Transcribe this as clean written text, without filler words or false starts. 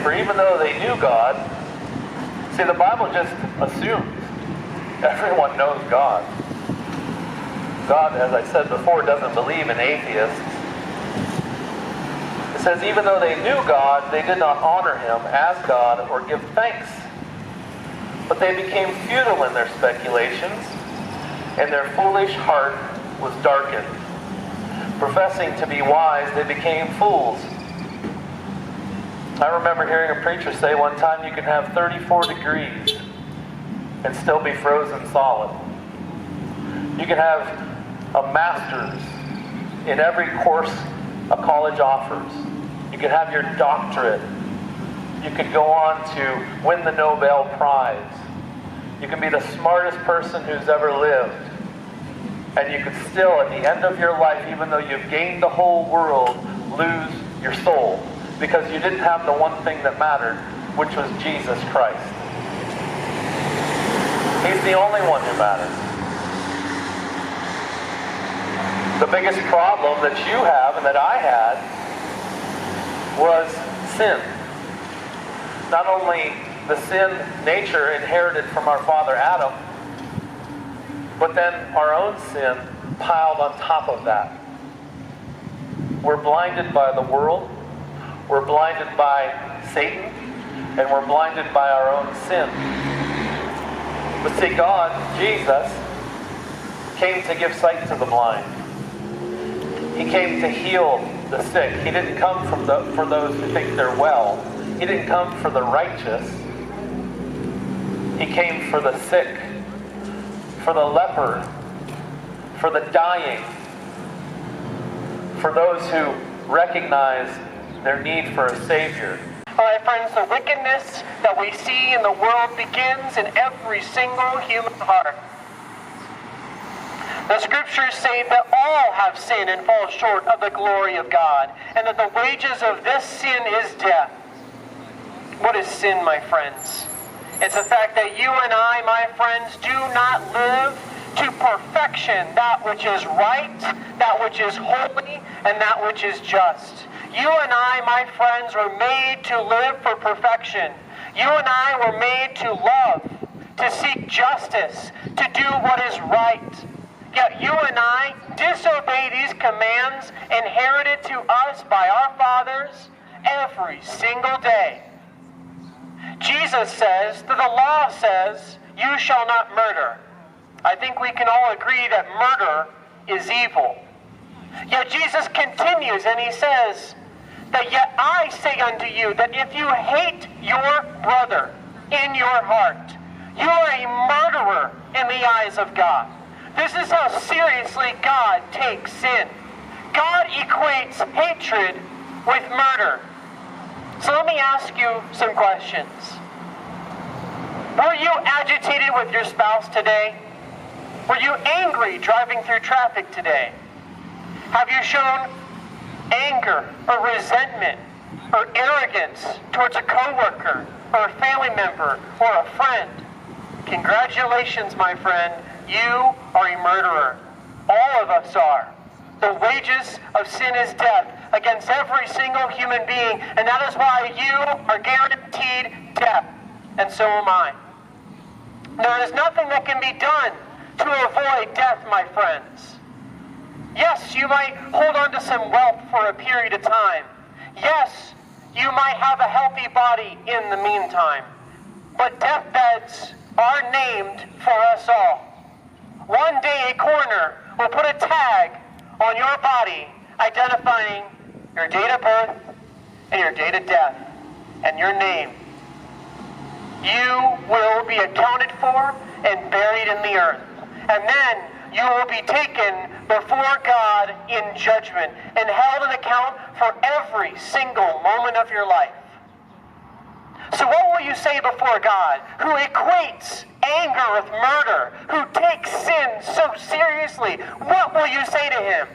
for even though they knew God, see, the Bible just assumes everyone knows God. God, as I said before, doesn't believe in atheists. It says, even though they knew God, they did not honor him as God or give thanks. But they became futile in their speculations, and their foolish heart was darkened. Professing to be wise, they became fools. I remember hearing a preacher say one time you can have 34 degrees and still be frozen solid. You can have a master's in every course a college offers. You can have your doctorate. You could go on to win the Nobel Prize. You can be the smartest person who's ever lived. And you could still, at the end of your life, even though you've gained the whole world, lose your soul. Because you didn't have the one thing that mattered, which was Jesus Christ. He's the only one who matters. The biggest problem that you have and that I had was sin. Not only the sin nature inherited from our father Adam, but then our own sin piled on top of that. We're blinded by the world, we're blinded by Satan, and we're blinded by our own sin. But see, God, Jesus, came to give sight to the blind. He came to heal the sick. He didn't come for those who think they're well. He didn't come for the righteous. He came for the sick, for the leper, for the dying, for those who recognize their need for a Savior. All right, friends, the wickedness that we see in the world begins in every single human heart. The scriptures say that all have sinned and fall short of the glory of God, and that the wages of this sin is death. What is sin, my friends? It's the fact that you and I, my friends, do not live to perfection, that which is right, that which is holy, and that which is just. You and I, my friends, were made to live for perfection. You and I were made to love, to seek justice, to do what is right. Yet you and I disobey these commands inherited to us by our fathers every single day. Jesus says that the law says, you shall not murder. I think we can all agree that murder is evil. Yet Jesus continues and he says that yet I say unto you that if you hate your brother in your heart, you are a murderer in the eyes of God. This is how seriously God takes sin. God equates hatred with murder. So let me ask you some questions. Were you agitated with your spouse today? Were you angry driving through traffic today? Have you shown anger or resentment or arrogance towards a coworker or a family member or a friend? Congratulations, my friend. You are a murderer. All of us are. The wages of sin is death against every single human being, and that is why you are guaranteed death, and so am I. There is nothing that can be done to avoid death, my friends. Yes, you might hold on to some wealth for a period of time. Yes, you might have a healthy body in the meantime. But deathbeds are named for us all. One day a coroner will put a tag on your body identifying your date of birth and your date of death and your name. You will be accounted for and buried in the earth. And then you will be taken before God in judgment and held in account for every single moment of your life. So what will you say before God, who equates anger with murder, who takes sin so seriously? What will you say to him?